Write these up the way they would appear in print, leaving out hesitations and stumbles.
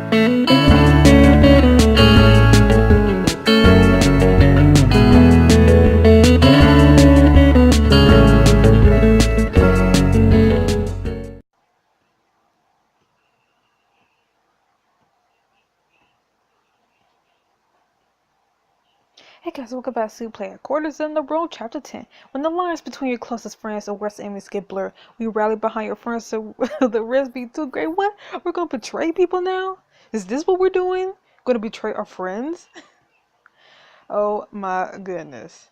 Hey guys, welcome back to Play Courtesan the Road, Chapter 10. When the lines between your closest friends and worst enemies get blurred, we rally behind your friends so the risk be too great. What? We're gonna betray people now? Is this what we're doing? Gonna betray our friends? Oh my goodness.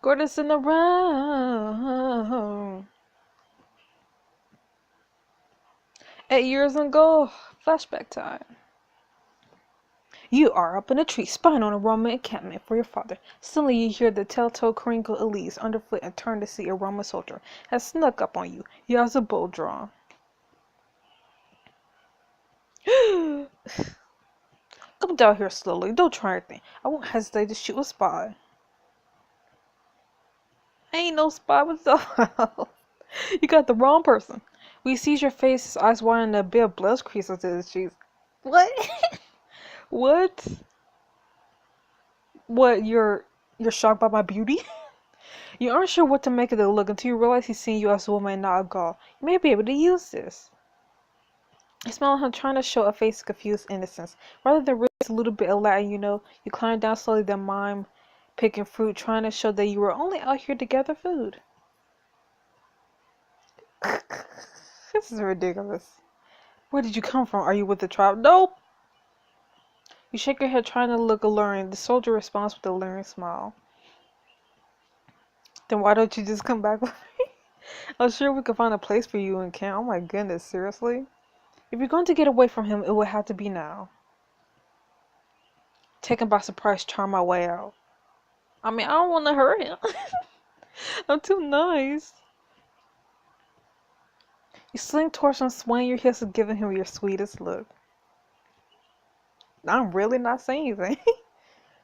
Courtesan the Road. 8 years ago, flashback time. You are up in a tree, spying on a Roman encampment for your father. Suddenly you hear the telltale crinkle of leaves underfoot and turn to see a Roman soldier has snuck up on you. He has a bow drawn. Come down here slowly. Don't try anything. I won't hesitate to shoot a spy. I ain't no spy myself. You got the wrong person. We sees your face, his eyes wide and a bit of blood creases to his cheeks. What? What? What? You're shocked by my beauty? You aren't sure what to make of the look until you realize he's seeing you as a woman and not a doll. You may be able to use this. You smile at him, trying to show a face of confused innocence. Rather than risk a little bit of Latin, you climb down slowly the mime, picking fruit, trying to show that you were only out here to gather food. This is ridiculous. Where did you come from? Are you with the tribe? Nope. You shake your head, trying to look alluring. The soldier responds with a leering smile. Then why don't you just come back with me? I'm sure we could find a place for you in camp. Oh my goodness, seriously? If you're going to get away from him, it would have to be now. Taken by surprise, charm my way out. I mean, I don't want to hurt him. I'm too nice. You slink towards him, swaying your hips and giving him your sweetest look. I'm really not saying anything.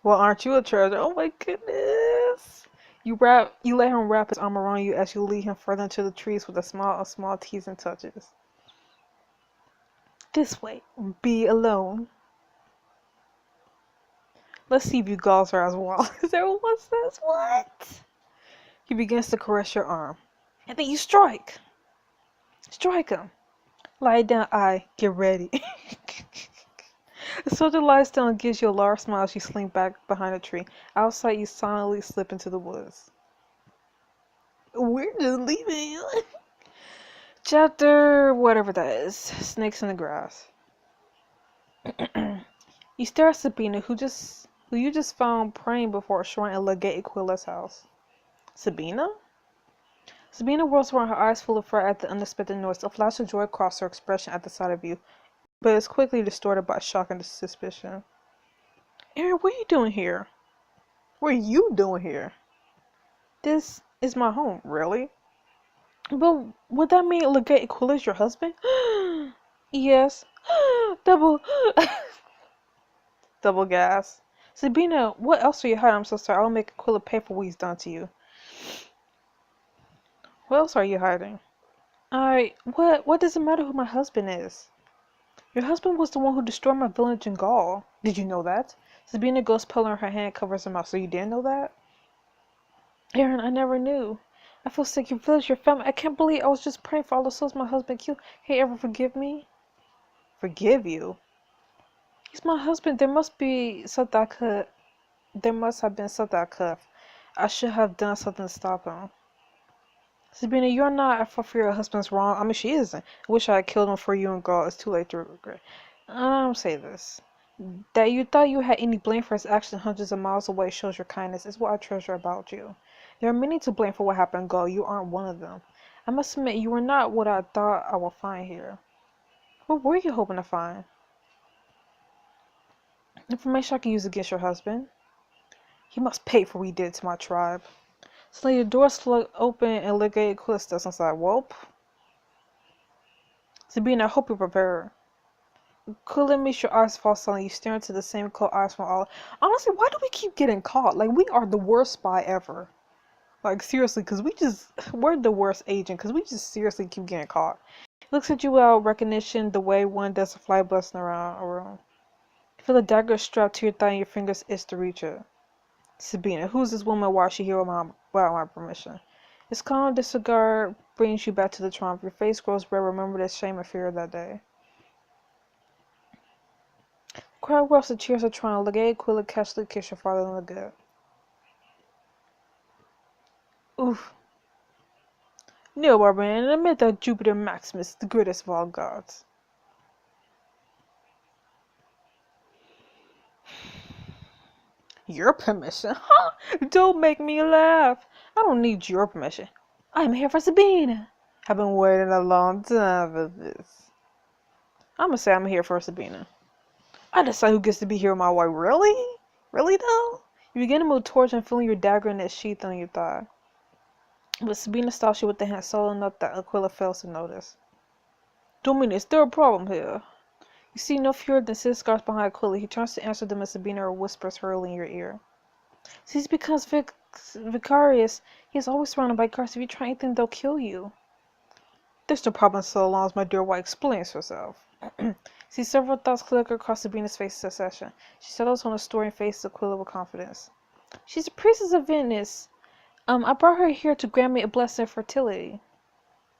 Well, aren't you a treasure? Oh my goodness. You let him wrap his arm around you as you lead him further into the trees with a small teasing touches. This way. Be alone. Let's see if you gulls are as wild as everyone says. What? He begins to caress your arm. And then you strike. Strike him. Lie down, get ready. The soldier lies down and gives you a large smile as you slink back behind a tree. Outside, you silently slip into the woods. We're just leaving. Chapter whatever that is. Snakes in the grass. You stare at Sabina, who you just found praying before a shrine at Legate Aquila's house. Sabina? Sabina whirls around, her eyes full of fright at the unexpected noise. A flash of joy crossed her expression at the sight of you, but is quickly distorted by shock and suspicion. Aaron, what are you doing here? What are you doing here? This is my home, really? But would that mean Legate Aquila is your husband? Yes. Double double gas. Sabina, what else are you hiding? I'm so sorry. I'll make Aquila pay for what he's done to you. What else are you hiding? What does it matter who my husband is? Your husband was the one who destroyed my village in Gaul. Did you know that? Sabina goes pale and her hand covers her mouth. So you didn't know that? Aaron, I never knew. I feel sick. Your village, your family. I can't believe I was just praying for all the souls my husband killed. Can you ever forgive me? Forgive you? He's my husband. There must have been something I could. I should have done something to stop him. Sabina, you're not for your husband's wrong. I mean, she isn't. I wish I had killed him for you and God. It's too late to regret. I don't say this. That you thought you had any blame for his action hundreds of miles away shows your kindness. It's what I treasure about you. There are many to blame for what happened in Gaul. You aren't one of them. I must admit, you were not what I thought I would find here. What were you hoping to find? Information I can use against your husband. He must pay for what he did to my tribe. Suddenly the door slung open and Legate Aquila steps inside. Welp. Sabina, I hope you're prepared. Aquila makes your eyes fall suddenly. You stare into the same cold eyes from all. Honestly, why do we keep getting caught? Like, we are the worst spy ever. Like, seriously, we're the worst agent, because we just seriously keep getting caught. He looks at you without recognition, the way one does a fly busting around a room. You feel a dagger strapped to your thigh and your fingers itch to reach it. Sabina, who's this woman? Why is she here without my permission? His calm disregard brings you back to the trauma. Your face grows red. Remember the shame and fear of that day. The crowd whirls, the cheers are trying. Legate, Quilla, casually kiss your father in the gut. Oof. Kneel, barbarian, and admit that Jupiter Maximus is the greatest of all gods. Your permission? Huh? Don't make me laugh. I don't need your permission. I'm here for Sabina. I've been waiting a long time for this. I'm gonna say I'm here for Sabina. I decide who gets to be here with my wife. Really? Really though? You begin to move towards and feeling your dagger in that sheath on your thigh. But Sabina stops you with the hand so enough that Aquila fails to notice. Dominic, is there a problem here? You see no fewer than 6 guards behind Aquila. He turns to answer them as Sabina whispers hurriedly in your ear. Since he becomes vicarious, he is always surrounded by guards. If you try anything, they'll kill you. There's no problem so long as my dear wife explains herself. See several thoughts flicker across Sabina's face in succession. She settles on a story and faces Aquila with confidence. She's a priestess of Venice. I brought her here to grant me a blessing of fertility.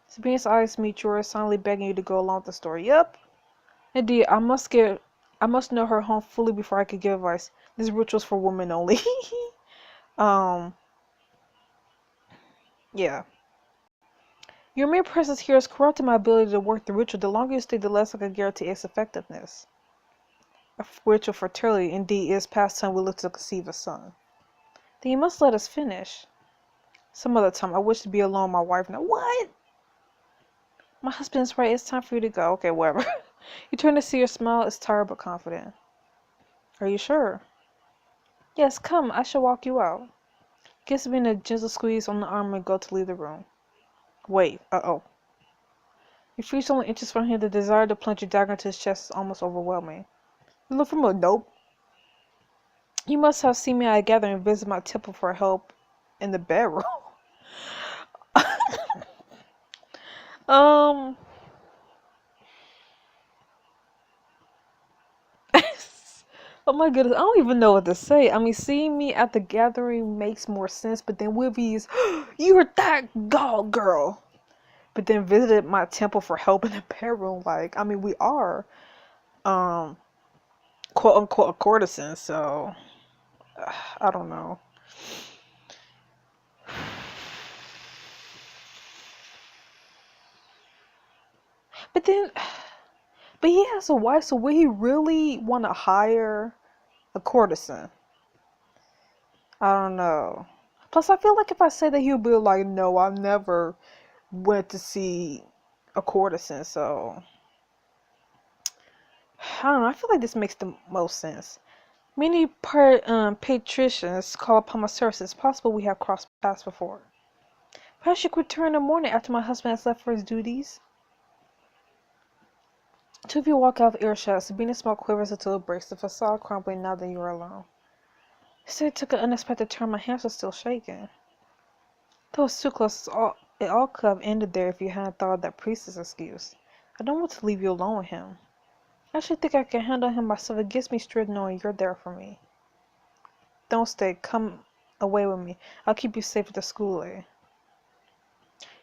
Sabina's eyes meet yours, silently begging you to go along with the story. Yep. Indeed, I must know her home fully before I could give advice. This ritual's for women only. Yeah. Your mere presence here has corrupted my ability to work the ritual. The longer you stay, the less I can guarantee its effectiveness. A ritual fertility, indeed, is past time we look to conceive a son. Then you must let us finish. Some other time. I wish to be alone with my wife now. What? My husband's right. It's time for you to go. Okay, whatever. You turn to see her smile is tired but confident. Are you sure? Yes, come. I shall walk you out. Gives me a gentle squeeze on the arm and go to leave the room. Wait. Uh-oh. You freeze only inches from him. The desire to plunge your dagger into his chest is almost overwhelming. You look from a nope. You must have seen me at a gathering and visit my temple for help in the bedroom. um. Oh my goodness, I don't even know what to say. I mean, seeing me at the gathering makes more sense, but then Wivy's, you're that girl. But then visited my temple for help in the bedroom. Like, I mean, we are, quote unquote, a courtesan, so I don't know. But then, but he has a wife, so would he really want to hire a courtesan? I don't know. Plus, I feel like if I say that, he'll be like, no, I never went to see a courtesan, so I don't know. I feel like this makes the most sense. Many patricians call upon my services. It's possible we have crossed paths before. Perhaps you could return in the morning after my husband has left for his duties. Two of you walk out of earshot. Sabina's small quivers until it breaks, the facade crumbling now that you are alone. Instead, it took an unexpected turn. My hands are still shaking. That was too close. It all could have ended there if you hadn't thought of that priestess excuse. I don't want to leave you alone with him. I actually think I can handle him myself. It gives me strength knowing you're there for me. Don't stay. Come away with me. I'll keep you safe at the school.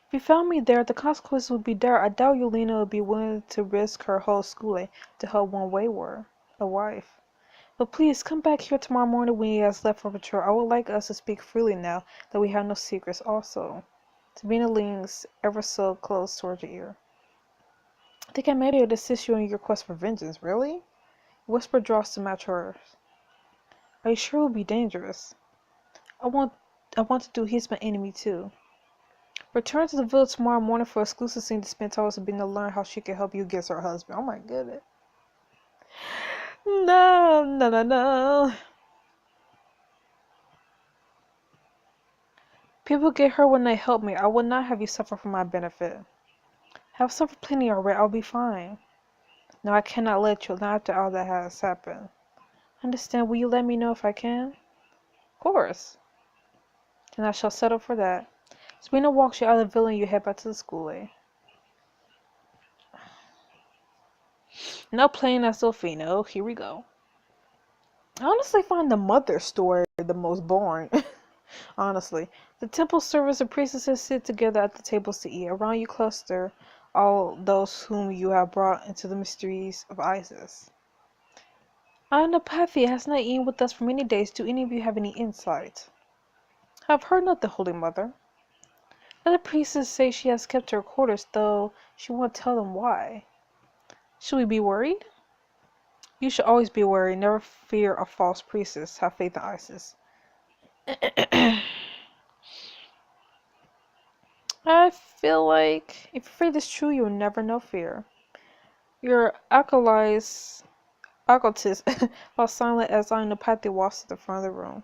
If you found me there, the consequences would be dire. I doubt Yelena would be willing to risk her whole school to help one wayward, a wife. But please, come back here tomorrow morning when he has left for patrol. I would like us to speak freely now that we have no secrets also. Sabina leans ever so close towards your ear. I think I may be able to assist you in your quest for vengeance. Really? Whisper draws to match hers. Are you sure it would be dangerous? I want to do. He's my enemy too. Return to the village tomorrow morning for exclusive scene to spend time with Sabina to learn how she can help you against her husband. Oh my goodness. No, no, no, no. People get hurt when they help me. I will not have you suffer for my benefit. I've suffered plenty already. I'll be fine. No, I cannot let you, not after all that has happened. Understand, will you let me know if I can? Of course. and I shall settle for that. Sabrina walks you out of the villa and you head back to the school, eh? Now playing as Sophina. Oh, here we go. I honestly find the mother story the most boring. Honestly. The temple servers and priestesses sit together at the tables to eat. Around you cluster all those whom you have brought into the mysteries of Isis. Anapathy has not eaten with us for many days. Do any of you have any insight? I have heard nothing, Holy Mother. Other priestesses say she has kept her quarters, though she won't tell them why. Should we be worried? You should always be worried. Never fear a false priestess. Have faith in Isis. I feel like if faith is true, you'll never know fear. Your acolytes, while silent as Anapathy walks to the front of the room.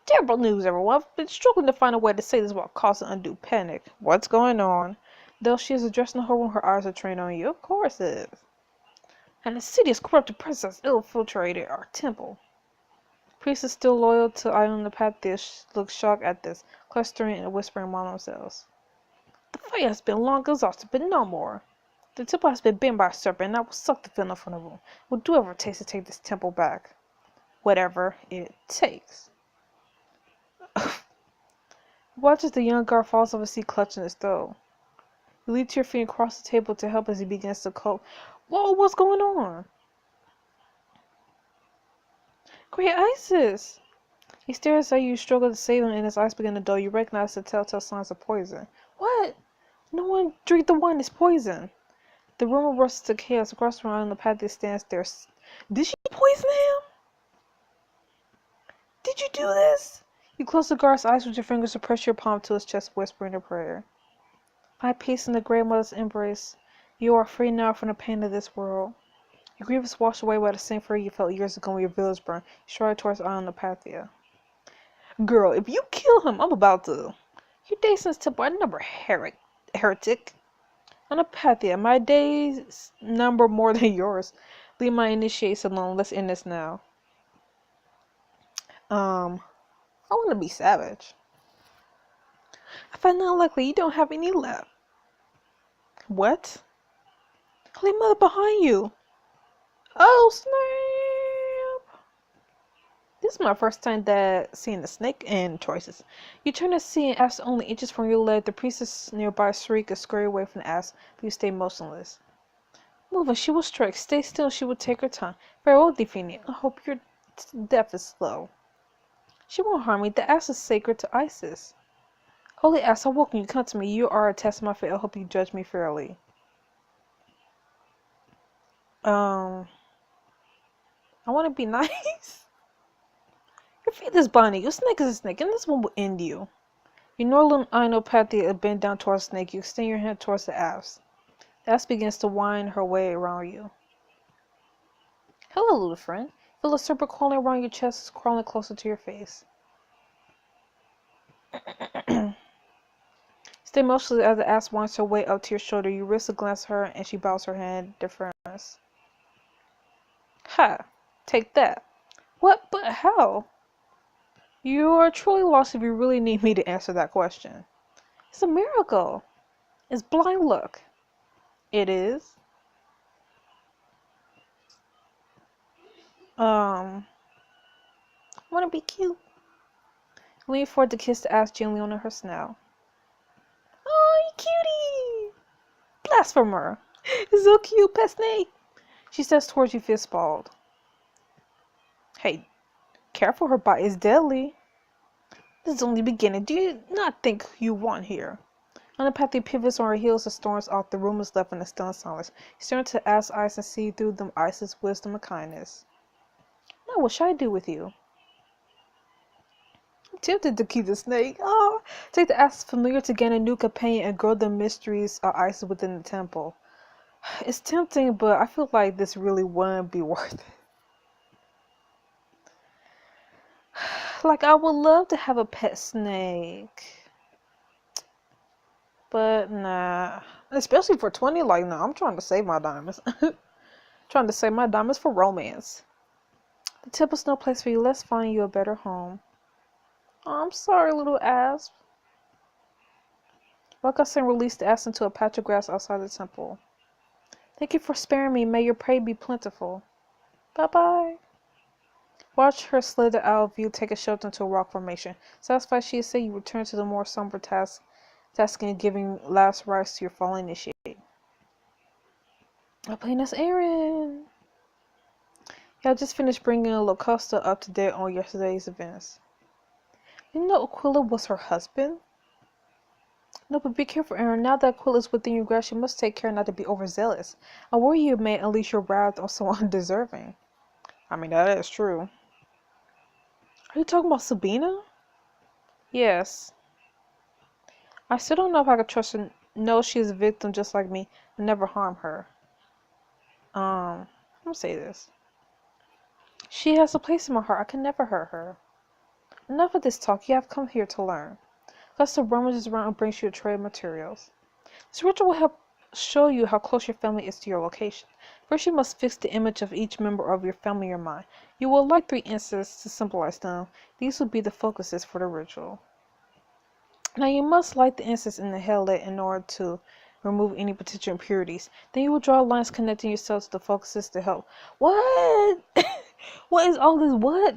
Terrible news, everyone. I've been struggling to find a way to say this without causing undue panic. What's going on? Though she is addressing her room, her eyes are trained on you. Of course it is. And the city's corrupted princess infiltrated our temple. Priests still loyal to Anapathy look shocked at this, clustering and whispering among themselves. The fire has been long exhausted, but no more. The temple has been bitten by a serpent, and I will suck the venom from the room. Will do whatever it takes to take this temple back. Whatever it takes. Watch as the young guard falls off his seat, clutching his throat. You leap to your feet and cross the table to help as he begins to cope. Whoa, what's going on? Great Isis! He stares at you, struggle to save him, and his eyes begin to dull. You recognize the telltale signs of poison. What? No one drink the wine, it's poison. The room rushes to chaos. Across the room, the path that stands there. Did she poison him? Did you do this? You close the guard's eyes with your fingers and press your palm to his chest, whispering a prayer. My peace in the great mother's embrace. You are free now from the pain of this world. Your grief is washed away by the same fear you felt years ago when your village burned. You stride towards Anapathia. Girl, if you kill him, I'm about to. Your days since temple are number heretic. Anapathia, my days number more than yours. Leave my initiates alone. Let's end this now. I want to be savage. I find it unlikely you don't have any left. What? Holy Mother behind you. Oh, snap. This is my first time seeing a snake in choices. You turn to see an ass only inches from your leg. The priestess nearby shriek and scurry away from the ass, but you stay motionless. Move and she will strike. Stay still, she will take her time. Farewell, Defini. I hope your death is slow. She won't harm me. The ass is sacred to Isis. Holy ass, I welcome you. Come to me. You are a test of my fate. I hope you judge me fairly. I want to be nice. Your faith is binding. Your snake is a snake, and this one will end you. Your northern Inopathy bend down towards the snake. You extend your hand towards the ass. The ass begins to wind her way around you. Hello, little friend. Feel a serpent crawling around your chest, crawling closer to your face. Stay motionless as the ass winds her way up to your shoulder. You risk a glance at her, and she bows her head in deference. Ha! Take that. What? But how? You are truly lost if you really need me to answer that question. It's a miracle. It's blind luck. It is. I want to be cute. Lean forward to kiss the ass gently on her snout. Oh, you cutie! Blasphemer! It's so cute, pet snake. She steps towards you, fist balled. Hey, careful, her bite is deadly. This is only the beginning. Do you not think you won here? Anapathy pivots on her heels and storms off. The room is left in a stunned silence. You stare into Ass eyes and see through them Isis' wisdom and kindness. Now, what should I do with you? I'm tempted to keep the snake. Oh, take the Ass familiar to gain a new companion and grow the mysteries of Isis within the temple. It's tempting, but I feel like this really wouldn't be worth it. Like, I would love to have a pet snake. But, nah. Especially for 20, like, no, I'm trying to save my diamonds. Trying to save my diamonds for romance. The temple's no place for you. Let's find you a better home. Oh, I'm sorry, little asp. Wakasan released the asp into a patch of grass outside the temple. Thank you for sparing me. May your prey be plentiful. Bye-bye. Watch her slither out of view, take a shelter into a rock formation. Satisfied, she is said, you return to the more somber tasking of giving last rites to your fallen initiate. I'm playing as Aaron. Yeah, I just finished bringing Locusta up to date on yesterday's events. You know Aquila was her husband? No, but be careful, Aaron. Now that Aquila is within your grasp, you must take care not to be overzealous. I worry you may unleash your wrath on someone undeserving. I mean, that is true. Are you talking about Sabina? Yes. I still don't know if I could trust her. No, she is a victim just like me. I never harm her. I'm gonna say this. She has a place in my heart. I can never hurt her. Enough of this talk. You have come here to learn. Gusta rummages around and brings you a tray of materials. This ritual will help show you how close your family is to your location. First, you must fix the image of each member of your family in your mind. You will light 3 incenses to symbolize them. These will be the focuses for the ritual. Now, you must light the incense in the hellite in order to remove any potential impurities. Then you will draw lines connecting yourself to the focuses to help. What? What is all this? What?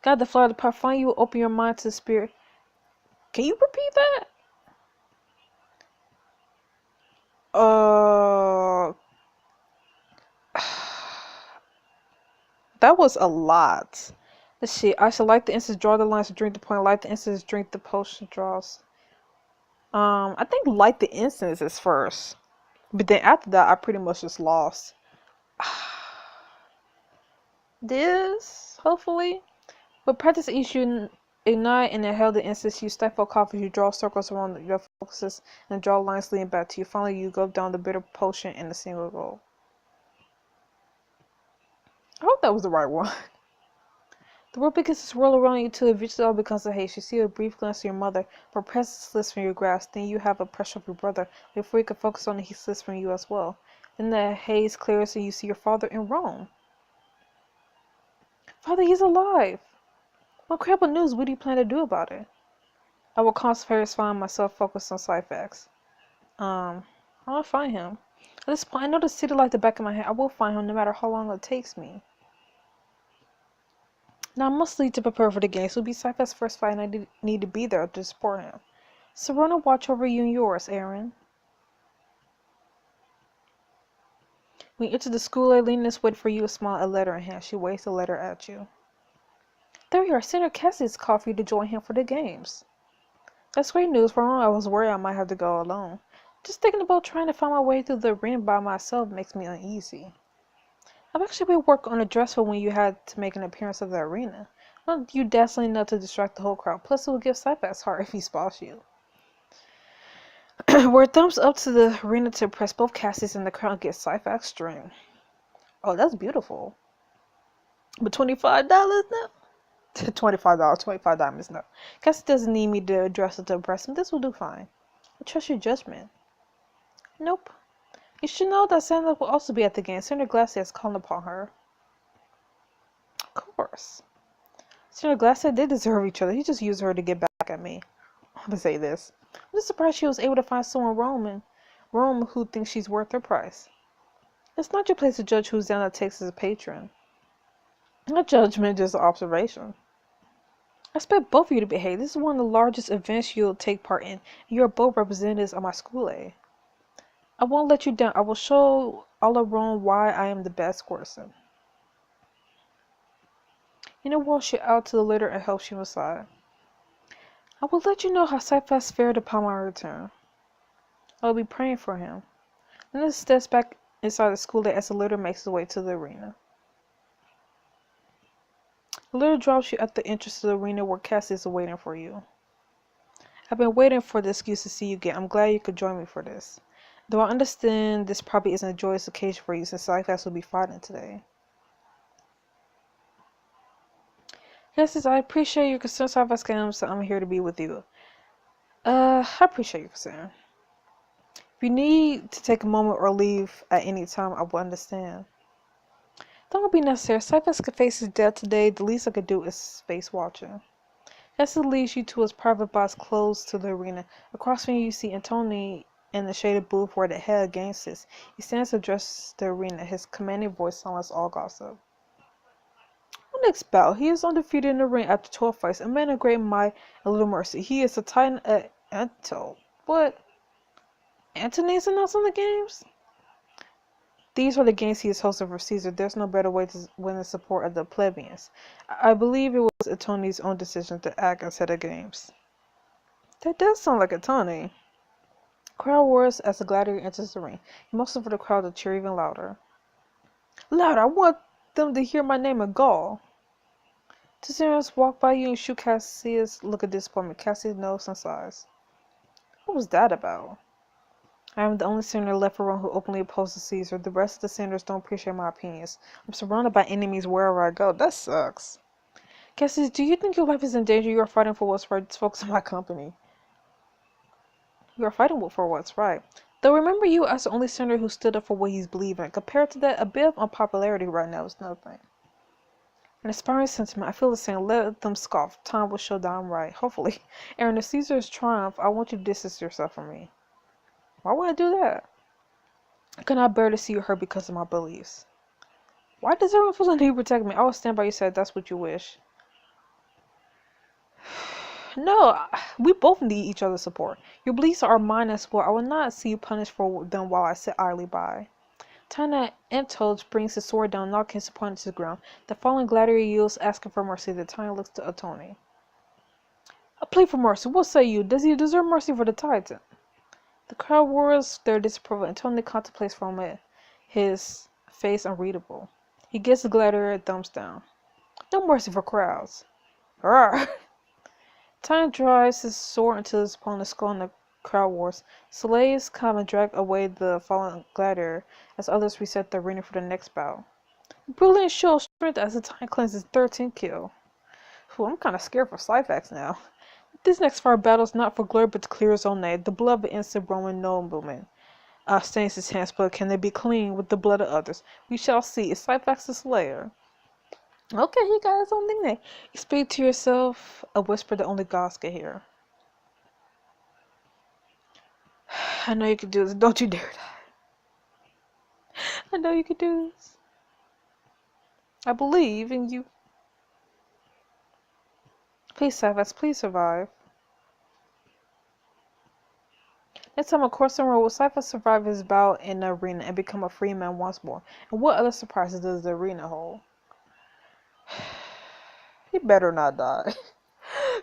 God, the flower of the power. Finally, you will open your mind to the spirit. Can you repeat that? That was a lot. Let's see. I should light the incense, draw the lines to drink the point. Light the incense, drink the potion draws. I think light the incense is first. But then after that, I pretty much just lost. This, hopefully. With practice, each you ignite and inhale the incense, you stifle cough as you draw circles around your focuses and draw lines leading back to you. Finally, you go down the bitter potion in a single go. I hope that was the right one. The world begins to swirl around you till eventually all becomes a haze. You see a brief glance of your mother, but presence slips from your grasp. Then you have a pressure of your brother. Before you can focus on it, he slips from you as well. Then the haze clears and you see your father in Rome. Father, he's alive! What incredible news. What do you plan to do about it? I will concentrate find myself focused on side facts. I'll find him. At this point, I know the city like the back of my head. I will find him no matter how long it takes me. Now I must leave to prepare for the games. It will be Sci-Fi's first fight and I need to be there to support him. Serena, watch over you and yours, Aaron. When you enter the school, Aileen is waiting for you, a smile, a letter in hand. She waves the letter at you. There you are. Senator Cassidy's called for you to join him for the games. That's great news. For a moment, I was worried I might have to go alone. Just thinking about trying to find my way through the arena by myself makes me uneasy. I've actually been working on a dress for when you had to make an appearance at the arena. Well, you dazzling enough to distract the whole crowd. Plus, it will give Sci-Fi's heart if he spots you. We're thumbs up to the arena to impress both Cassius and the crowd and get Sci-Fi's string. Oh, that's beautiful. But $25 now? $25, 25 diamonds, no. Cassius doesn't need me to dress it to impress him. This will do fine. I trust your judgment. Nope. You should know that Sandra will also be at the game. Senator Glacier is calling upon her. Of course. Senator Glacier did deserve each other. He just used her to get back at me. I'm gonna say this. I'm just surprised she was able to find someone in Rome who thinks she's worth her price. It's not your place to judge who's down that takes as a patron. Not judgment, just observation. I expect both of you to behave. This is one of the largest events you'll take part in. You are both representatives of my school, eh? I won't let you down. I will show all of Rome why I am the best Courtesan. You know, walks you out to the litter and helps you inside. I will let you know how Sci-Fi's fared upon my return. I will be praying for him. Then it steps back inside the school as the litter makes its way to the arena. The litter drops you at the entrance to the arena where Cassius is waiting for you. I've been waiting for the excuse to see you again. I'm glad you could join me for this. Though I understand this probably isn't a joyous occasion for you since Sci-Fi will be fighting today. Yes, I appreciate your concern, Sci-Fi Scams, so I'm here to be with you. I appreciate your concern. If you need to take a moment or leave at any time, I will understand. That won't be necessary. Sci-Fi could face his death today. The least I could do is space watching. Exit leads you to his private box close to the arena. Across from you, you see Otome in the shaded booth where the head of game sits. He stands to address the arena, his commanding voice silencing all gossip. Next bout, he is undefeated in the ring after 12 fights, a man of great might and little mercy. He is a titan at Anto. What? Antony's announcing the games? These are the games he is hosting for Caesar. There's no better way to win the support of the plebeians. I believe it was Atone's own decision to act as head of games. That does sound like Otome. Crowd roars as the gladiator enters the ring. He motions for the crowd to cheer even louder. Louder! I want them to hear my name in Gaul. Two senators walk by you and shoot Cassius' look of disappointment. Cassius knows and sighs. What was that about? I am the only senator left around who openly opposes Caesar. The rest of the senators don't appreciate my opinions. I'm surrounded by enemies wherever I go. That sucks. Cassius, do you think your life is in danger? You are fighting for what's right. Just focus on my company. You are fighting for what's right. Though remember you as the only senator who stood up for what he's believing. Compared to that, a bit of unpopularity right now is nothing. An inspiring sentiment. I feel the same. Let them scoff. Time will show that I'm right. Hopefully. Aaron, if Caesar's triumph, I want you to distance yourself from me. Why would I do that? I cannot bear to see you hurt because of my beliefs. Why does everyone feel the need to protect me? I will stand by you said that's what you wish. No, we both need each other's support. Your beliefs are mine as well. I will not see you punished for them while I sit idly by. Tina Antold brings his sword down, knocking his opponent to the ground. The fallen gladiator yields, asking for mercy. The Titan looks to Otome. A plea for mercy. What say you? Does he deserve mercy for the Titan? The crowd roars their disapproval. Otome contemplates for a moment, his face unreadable. He gives the gladiator a thumbs down. No mercy for crowds. Arrgh! Titan drives his sword into his opponent's skull and the crowd wars. Slaves come and drag away the fallen gladiator as others reset the arena for the next bout. Brilliant show of strength as the Titan claims his 13th kill. Ooh, I'm kind of scared for Slifax now. This next fight battle is not for glory but to clear his own name. The blood of an innocent Roman nobleman stains his hands, but can they be clean with the blood of others? We shall see. Is Slifax the Slayer? Okay, he got his own nickname. You speak to yourself, a whisper that only gods can hear. I know you can do this. Don't you dare die. I know you can do this. I believe in you. Please, Slifax, please survive. Next time a Courtesan will Slifax survive his bout in the arena and become a free man once more? And what other surprises does the arena hold? He better not die.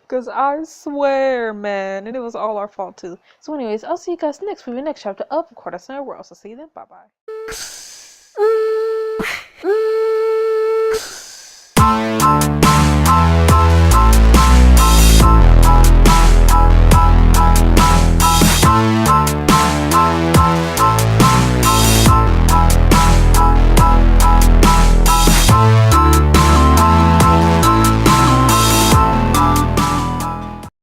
Because I swear, man, and it was all our fault too. So anyways, I'll see you guys next week, the next chapter of Courtesan World. So see you then. Bye-bye.